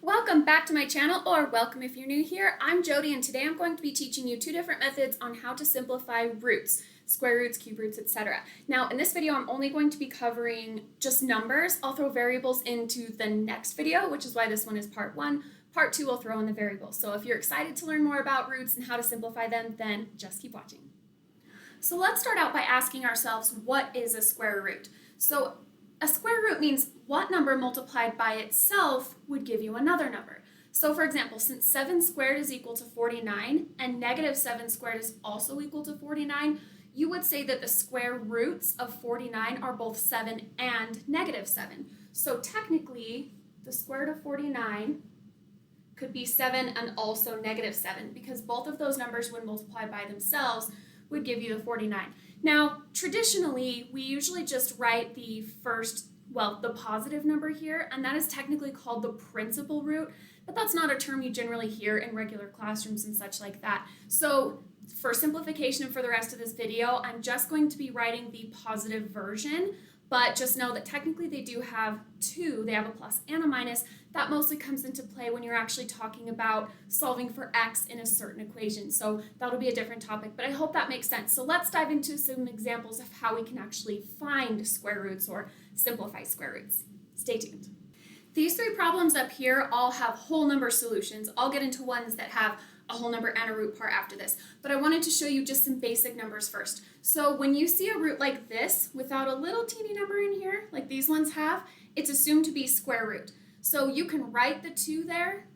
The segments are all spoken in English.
Welcome back to my channel, or welcome if you're new here. I'm Jody, and today I'm going to be teaching you two different methods on how to simplify roots, square roots, cube roots, etc. Now, in this video, I'm only going to be covering just numbers. I'll throw variables into the next video, which is why this one is part one. Part two, we'll throw in the variables. So if you're excited to learn more about roots and how to simplify them, then just keep watching. So let's start out by asking ourselves, what is a square root? So a square root means what number multiplied by itself would give you another number. So for example, since 7 squared is equal to 49 and negative 7 squared is also equal to 49, you would say that the square roots of 49 are both 7 and negative 7. So technically, the square root of 49 could be 7 and also negative 7, because both of those numbers, when multiplied by themselves, would give you the 49. Now, traditionally, we usually just write the positive number here, and that is technically called the principal root, but that's not a term you generally hear in regular classrooms and such like that. So for simplification and for the rest of this video, I'm just going to be writing the positive version, but just know that technically they do have two. They have a plus and a minus. That mostly comes into play when you're actually talking about solving for x in a certain equation. So that'll be a different topic, but I hope that makes sense. So let's dive into some examples of how we can actually find square roots or simplify square roots. Stay tuned. These three problems up here all have whole number solutions. I'll get into ones that have a whole number and a root part after this, but I wanted to show you just some basic numbers first. So when you see a root like this without a little teeny number in here, like these ones have, it's assumed to be square root. So you can write the 2 there,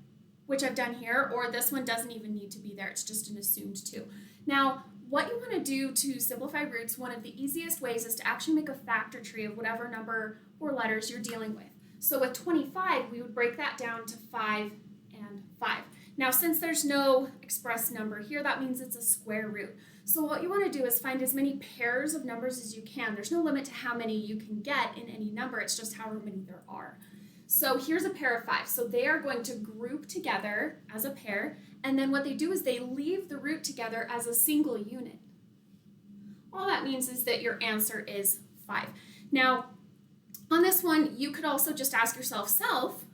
which I've done here, or this one doesn't even need to be there, it's just an assumed 2. Now, what you want to do to simplify roots, one of the easiest ways is to actually make a factor tree of whatever number or letters you're dealing with. So with 25, we would break that down to 5 and 5. Now, since there's no express number here, that means it's a square root. So what you want to do is find as many pairs of numbers as you can. There's no limit to how many you can get in any number, it's just however many there are. So here's a pair of 5. So they are going to group together as a pair, and then what they do is they leave the root together as a single unit. All that means is that your answer is 5. Now, on this one, you could also just ask yourself,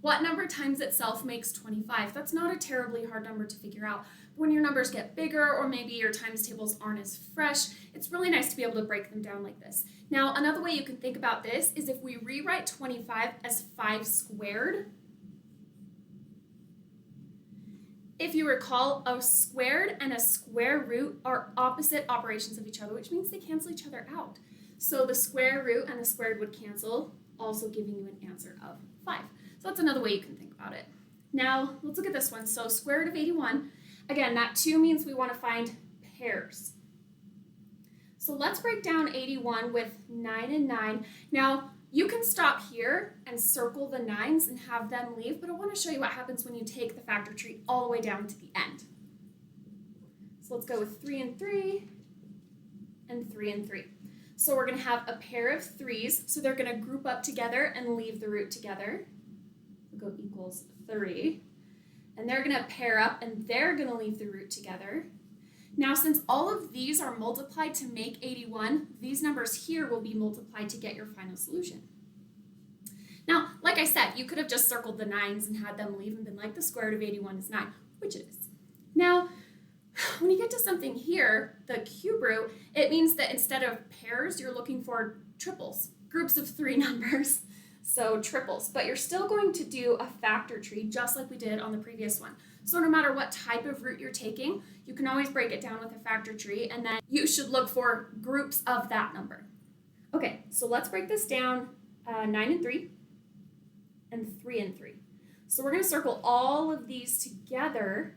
what number times itself makes 25? That's not a terribly hard number to figure out. When your numbers get bigger, or maybe your times tables aren't as fresh, it's really nice to be able to break them down like this. Now, another way you can think about this is if we rewrite 25 as 5 squared. If you recall, a squared and a square root are opposite operations of each other, which means they cancel each other out. So the square root and the squared would cancel, also giving you an answer of 5. So that's another way you can think about it. Now, let's look at this one. So square root of 81, again, that 2 means we want to find pairs. So let's break down 81 with 9 and 9. Now, you can stop here and circle the 9s and have them leave, but I want to show you what happens when you take the factor tree all the way down to the end. So let's go with 3 and 3 and 3 and 3. So we're going to have a pair of 3s, so they're going to group up together and leave the root together. We'll go equals 3. And they're going to pair up and they're going to leave the root together. Now, since all of these are multiplied to make 81, these numbers here will be multiplied to get your final solution. Now, like I said, you could have just circled the 9s and had them leave and been like, the square root of 81 is 9, which it is. Now, when you get to something here, the cube root, it means that instead of pairs, you're looking for triples, groups of 3 numbers, so triples. But you're still going to do a factor tree just like we did on the previous one. So no matter what type of root you're taking, you can always break it down with a factor tree, and then you should look for groups of that number. Okay, so let's break this down, 9 and 3 and 3 and 3. So we're going to circle all of these together.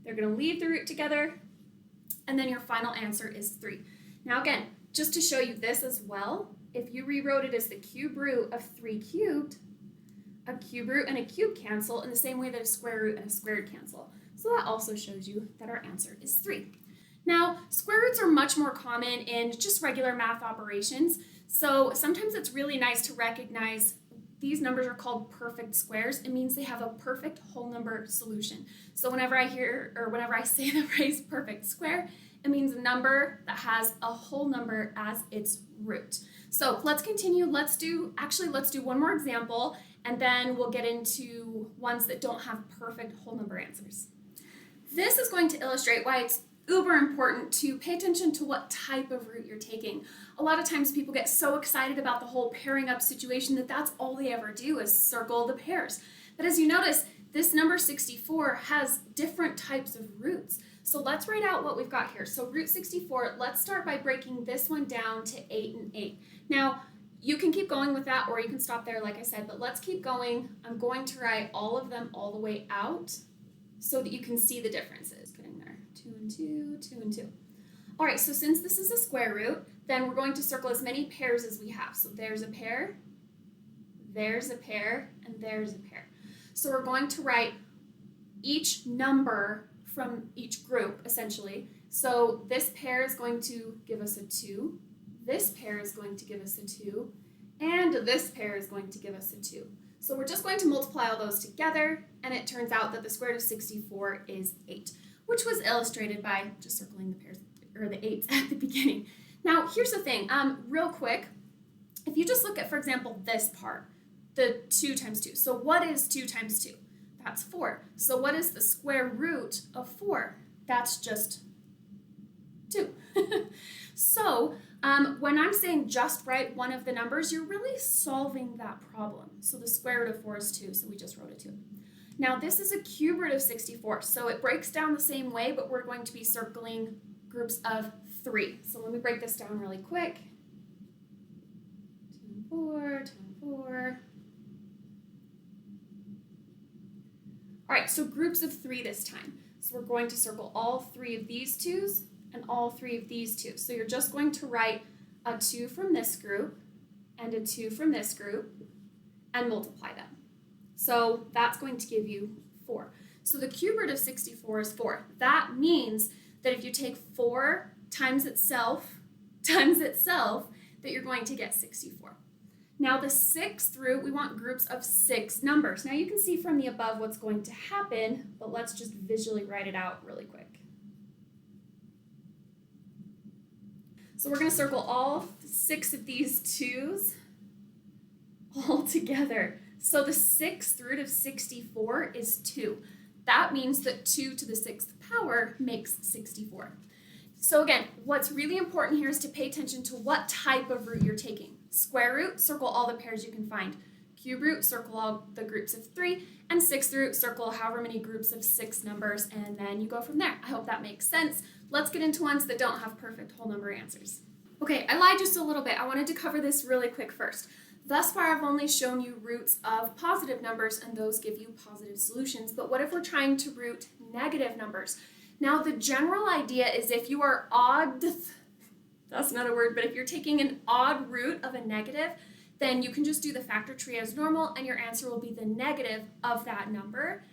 They're going to leave the root together, and then your final answer is 3. Now again, just to show you this as well, if you rewrote it as the cube root of 3 cubed, a cube root and a cube cancel in the same way that a square root and a squared cancel. So that also shows you that our answer is 3. Now, square roots are much more common in just regular math operations, so sometimes it's really nice to recognize these numbers are called perfect squares. It means they have a perfect whole number solution. So whenever I say the phrase perfect square, it means a number that has a whole number as its root. So let's continue. Let's do one more example, and then we'll get into ones that don't have perfect whole number answers. This is going to illustrate why it's uber important to pay attention to what type of root you're taking. A lot of times people get so excited about the whole pairing up situation that that's all they ever do is circle the pairs. But as you notice, this number 64 has different types of roots. So let's write out what we've got here. So root 64, let's start by breaking this one down to 8 and 8. Now, you can keep going with that or you can stop there like I said, but let's keep going. I'm going to write all of them all the way out so that you can see the differences. Getting there, 2 and 2, 2 and 2. All right, so since this is a square root, then we're going to circle as many pairs as we have. So there's a pair, there's a pair, and there's a pair. So we're going to write each number from each group, essentially. So this pair is going to give us a 2, this pair is going to give us a 2, and this pair is going to give us a 2. So we're just going to multiply all those together, and it turns out that the square root of 64 is 8, which was illustrated by just circling the pairs, or the 8s at the beginning. Now, here's the thing, real quick, if you just look at, for example, this part, the 2 times 2. So what is 2 times 2? That's 4. So what is the square root of 4? That's just 2. So when I'm saying just write one of the numbers, you're really solving that problem. So the square root of 4 is 2, so we just wrote a 2. Now this is a cube root of 64, so it breaks down the same way, but we're going to be circling groups of 3. So let me break this down really quick. 2 and 4, 2 and 4. All right, so groups of 3 this time. So we're going to circle all 3 of these 2's and all 3 of these 2's. So you're just going to write a 2 from this group and a 2 from this group and multiply them. So that's going to give you 4. So the cube root of 64 is 4. That means that if you take 4 times itself, that you're going to get 64. Now the 6th root, we want groups of 6 numbers. Now you can see from the above what's going to happen, but let's just visually write it out really quick. So we're going to circle all 6 of these 2's all together. So the 6th root of 64 is 2. That means that 2 to the 6th power makes 64. So again, what's really important here is to pay attention to what type of root you're taking. Square root, circle all the pairs you can find. Cube root, circle all the groups of 3. And 6th root, circle however many groups of 6 numbers, and then you go from there. I hope that makes sense. Let's get into ones that don't have perfect whole number answers. Okay, I lied just a little bit. I wanted to cover this really quick first. Thus far, I've only shown you roots of positive numbers, and those give you positive solutions. But what if we're trying to root negative numbers? Now, the general idea is if you are odd, that's not a word, but if you're taking an odd root of a negative, then you can just do the factor tree as normal, and your answer will be the negative of that number.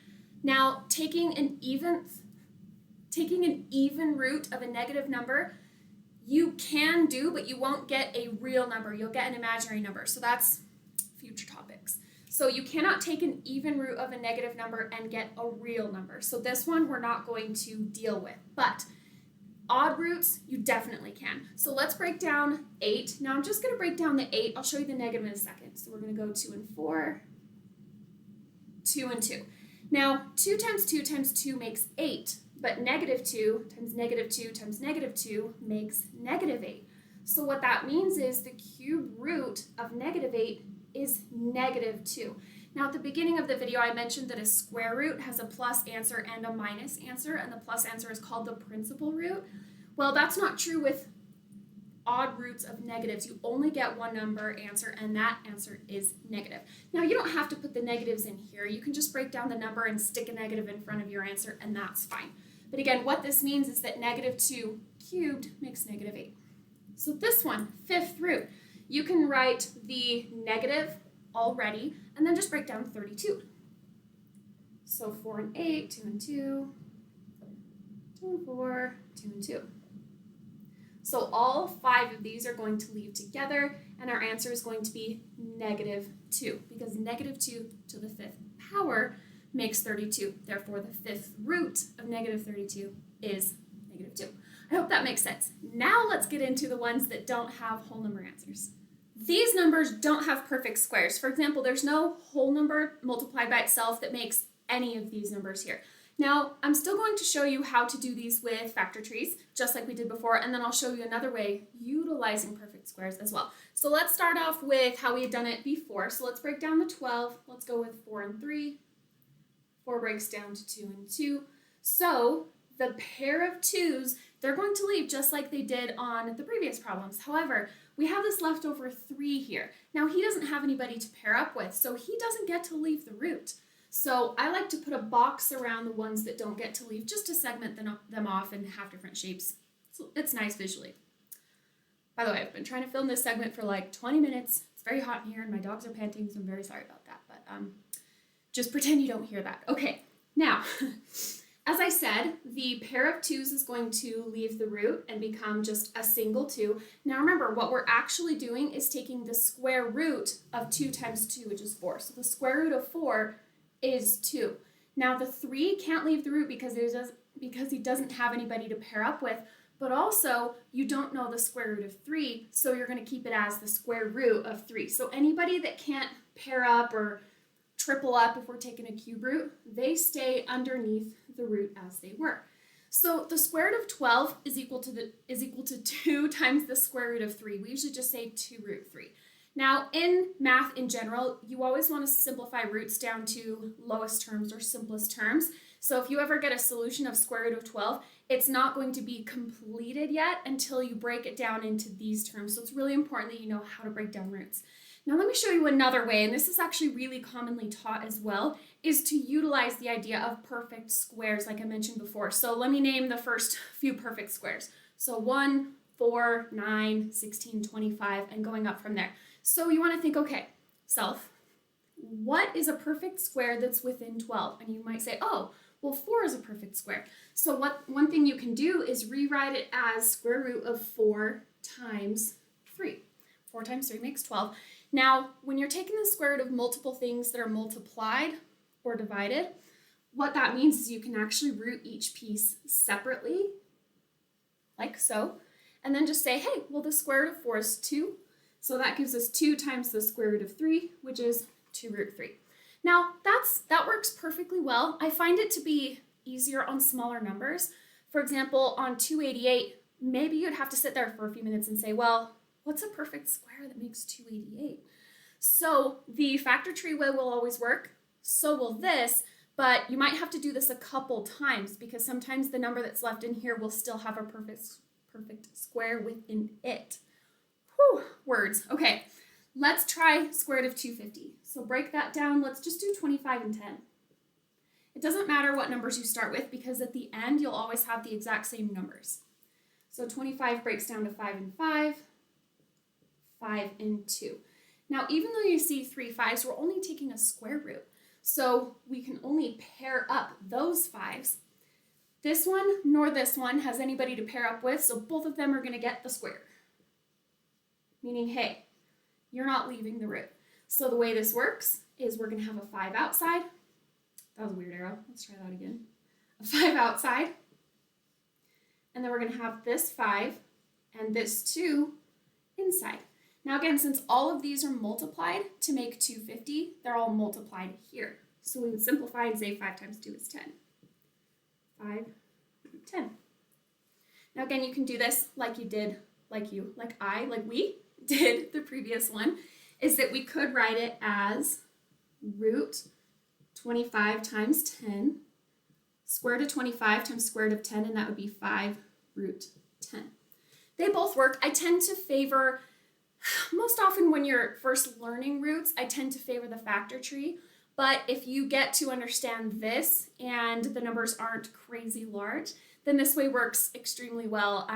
Now, taking an even root of a negative number, you can do, but you won't get a real number. You'll get an imaginary number. So that's future topics. So you cannot take an even root of a negative number and get a real number. So this one we're not going to deal with. But odd roots, you definitely can. So let's break down 8. Now I'm just going to break down the 8. I'll show you the negative in a second. So we're going to go 2 and 4, 2 and 2. Now 2 times 2 times 2 makes 8. But negative 2 times negative 2 times negative 2 makes negative 8. So what that means is the cube root of negative 8 is negative 2. Now at the beginning of the video I mentioned that a square root has a plus answer and a minus answer, and the plus answer is called the principal root. Well, that's not true with odd roots of negatives. You only get one number answer, and that answer is negative. Now you don't have to put the negatives in here. You can just break down the number and stick a negative in front of your answer, and that's fine. But again, what this means is that negative 2 cubed makes negative 8. So this one, 5th root, you can write the negative already and then just break down 32. So 4 and 8, 2 and 2, 2 and 4, 2 and 2. So all 5 of these are going to leave together, and our answer is going to be negative 2, because negative 2 to the 5th power makes 32. Therefore, the 5th root of negative 32 is negative 2. I hope that makes sense. Now let's get into the ones that don't have whole number answers. these numbers don't have perfect squares. For example, there's no whole number multiplied by itself that makes any of these numbers here. Now, I'm still going to show you how to do these with factor trees, just like we did before, and then I'll show you another way utilizing perfect squares as well. So let's start off with how we had done it before. So let's break down the 12. Let's go with 4 and 3. 4 breaks down to 2 and 2. So the pair of 2's, they're going to leave just like they did on the previous problems. However, we have this leftover 3 here. Now, he doesn't have anybody to pair up with, so he doesn't get to leave the root. So I like to put a box around the ones that don't get to leave just to segment them off and have different shapes. So it's nice visually. By the way, I've been trying to film this segment for like 20 minutes. It's very hot in here and my dogs are panting, so I'm very sorry about that. But just pretend you don't hear that. Okay, now, as I said, the pair of 2's is going to leave the root and become just a single 2. Now remember, what we're actually doing is taking the square root of 2 times 2, which is 4. So the square root of 4 is 2. Now the 3 can't leave the root because he doesn't have anybody to pair up with, but also you don't know the square root of 3, so you're going to keep it as the square root of 3. So anybody that can't pair up or triple up, if we're taking a cube root, they stay underneath the root as they were. So the square root of 12 is equal to 2 times the square root of 3. We usually just say 2 root 3. Now, in math in general, you always want to simplify roots down to lowest terms or simplest terms. So if you ever get a solution of square root of 12, it's not going to be completed yet until you break it down into these terms. So it's really important that you know how to break down roots. Now let me show you another way, and this is actually really commonly taught as well, is to utilize the idea of perfect squares like I mentioned before. So let me name the first few perfect squares. So 1, 4, 9, 16, 25, and going up from there. So you want to think, okay, self, what is a perfect square that's within 12? And you might say, oh, well, 4 is a perfect square. So one thing you can do is rewrite it as square root of 4 times 3. 4 times 3 makes 12. Now, when you're taking the square root of multiple things that are multiplied or divided, what that means is you can actually root each piece separately, like so, and then just say, hey, well, the square root of 4 is 2. So that gives us 2 times the square root of 3, which is 2 root 3. Now, that works perfectly well. I find it to be easier on smaller numbers. For example, on 288, maybe you'd have to sit there for a few minutes and say, well, what's a perfect square that makes 288? So the factor tree way will always work. So will this, but you might have to do this a couple times because sometimes the number that's left in here will still have a perfect square within it. Whew, words. Okay, let's try square root of 250. So break that down. Let's just do 25 and 10. It doesn't matter what numbers you start with because at the end you'll always have the exact same numbers. So 25 breaks down to 5 and 5, 5 and 2. Now, even though you see 3 5s, we're only taking a square root. So we can only pair up those 5s. This one nor this one has anybody to pair up with, so both of them are going to get the square. Meaning, hey, you're not leaving the root. So the way this works is we're going to have a 5 outside. That was a weird arrow. Let's try that again. A 5 outside. And then we're going to have this 5 and this 2 inside. Now again, since all of these are multiplied to make 250, they're all multiplied here. So we would simplify and say 5 times 2 is 10. 5, 10. Now again, you can do this like you did, like we did the previous one, is that we could write it as root 25 times 10, square root of 25 times square root of 10, and that would be 5 root 10. They both work. I tend to favor, most often when you're first learning roots, I tend to favor the factor tree. But if you get to understand this and the numbers aren't crazy large, then this way works extremely well.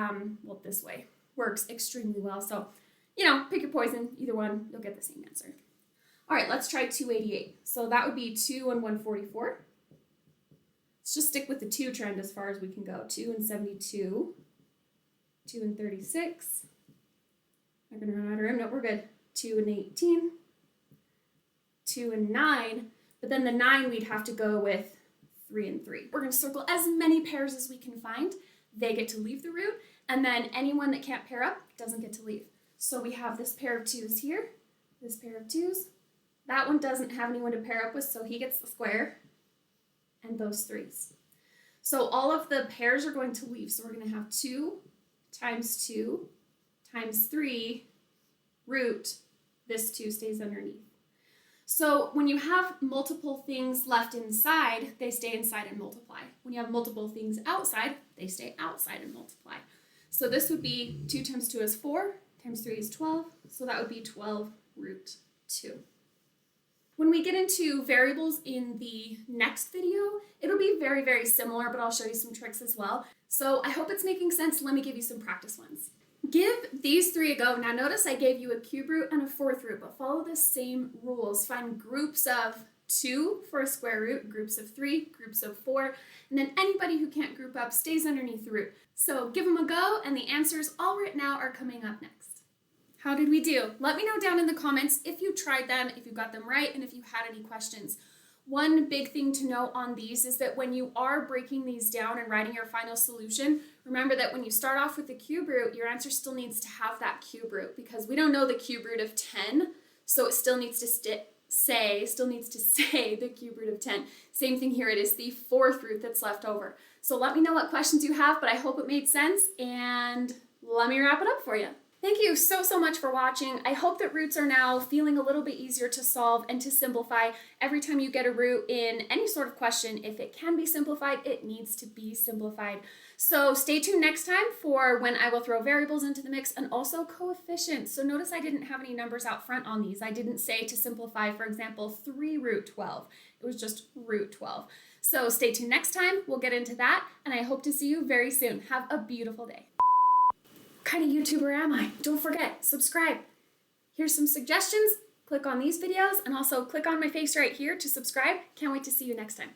This way works extremely well. So, pick your poison. Either one, you'll get the same answer. All right, let's try 288. So that would be 2 and 144. Let's just stick with the 2 trend as far as we can go. 2 and 72. 2 and 36. Not going to run out of room. No, we're good. 2 and 18. 2 and 9. But then the 9 we'd have to go with 3 and 3. We're going to circle as many pairs as we can find. They get to leave the root. And then anyone that can't pair up doesn't get to leave. So we have this pair of 2's here, this pair of 2's. That one doesn't have anyone to pair up with, so he gets the square, and those 3's. So all of the pairs are going to leave. So we're going to have 2 times 2 times 3 root, this 2 stays underneath. So when you have multiple things left inside, they stay inside and multiply. When you have multiple things outside, they stay outside and multiply. So this would be 2 times 2 is 4, times 3 is 12, so that would be 12 root 2. When we get into variables in the next video, it'll be very, very similar, but I'll show you some tricks as well. So I hope it's making sense. Let me give you some practice ones. Give these 3 a go. Now notice I gave you a cube root and a 4th root, but follow the same rules. Find groups of 2 for a square root, groups of 3, groups of 4, and then anybody who can't group up stays underneath the root. So give them a go, and the answers all written out are coming up next. How did we do? Let me know down in the comments if you tried them, if you got them right, and if you had any questions. One big thing to note on these is that when you are breaking these down and writing your final solution, remember that when you start off with the cube root, your answer still needs to have that cube root because we don't know the cube root of 10, so it still needs to say the cube root of 10. Same thing here, it is the 4th root that's left over. So let me know what questions you have, but I hope it made sense, and let me wrap it up for you. Thank you so much for watching. I hope that roots are now feeling a little bit easier to solve and to simplify. Every time you get a root in any sort of question, if it can be simplified, it needs to be simplified. So stay tuned next time for when I will throw variables into the mix and also coefficients. So notice I didn't have any numbers out front on these. I didn't say to simplify, for example, 3 root 12. It was just root 12. So stay tuned next time. We'll get into that, and I hope to see you very soon. Have a beautiful day. What kind of YouTuber am I? Don't forget, subscribe. Here's some suggestions. Click on these videos and also click on my face right here to subscribe. Can't wait to see you next time.